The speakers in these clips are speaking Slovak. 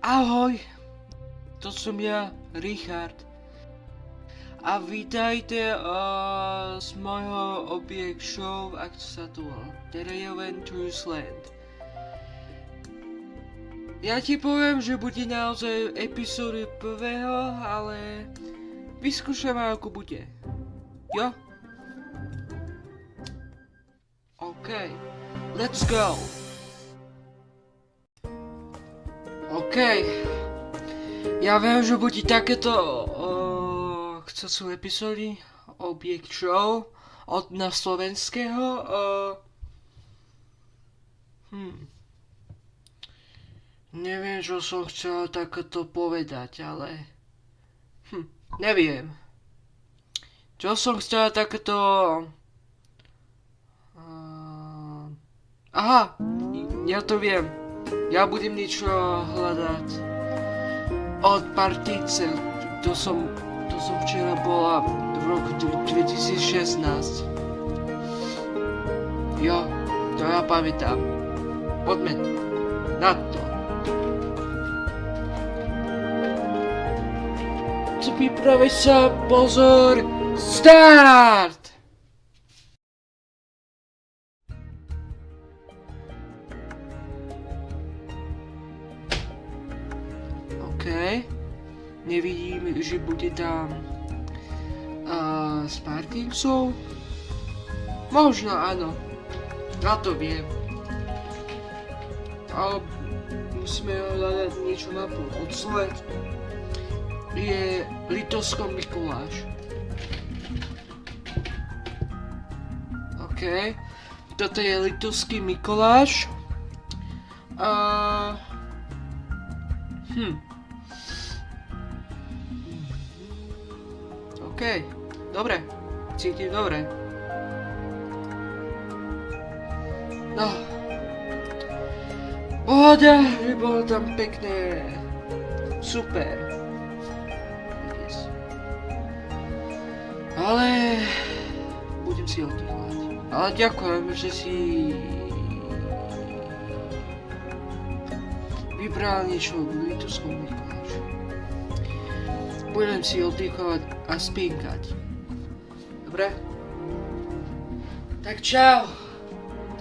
Ahoj, to som ja, Richard. A vítajte z mojho objekt show, ako sa to volá, The Adventures Land. Ja ti poviem, že bude naozaj epizódy prvého, ale vyskúšame ako bude. Jo? OK, let's go. OK. Ja viem, že bude takéto čo sú epizódy objekt show od na slovenského neviem, čo som chcel takéto povedať, ale neviem. Čo som chcel takéto aha, ja to viem. Ja budem niečo hľadať od partice. To som včera bola v roku 2016. Jo, to ja pamätám. Poďme na to. Pripraviť sa, pozor, start! Nevidím, že bude tam Spartincov. Možno áno, ja to viem. Ale musíme hľadať niečo na odsled. Je Litovsko Mikuláš. OK, toto je Litovský Mikuláš. OK, dobre, cítim dobre. No, pohoda, že bolo tam pekné, super. Yes. Ale budem si oddychovať. Ale ďakujem, že si vybral niečo od Litovskom Mikulášu. Budem si oddychovať a spínkať. Dobre? Tak čau.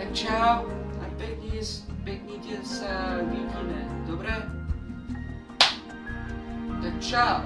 A pekný deň sa vidíme. Dobre? Tak čau.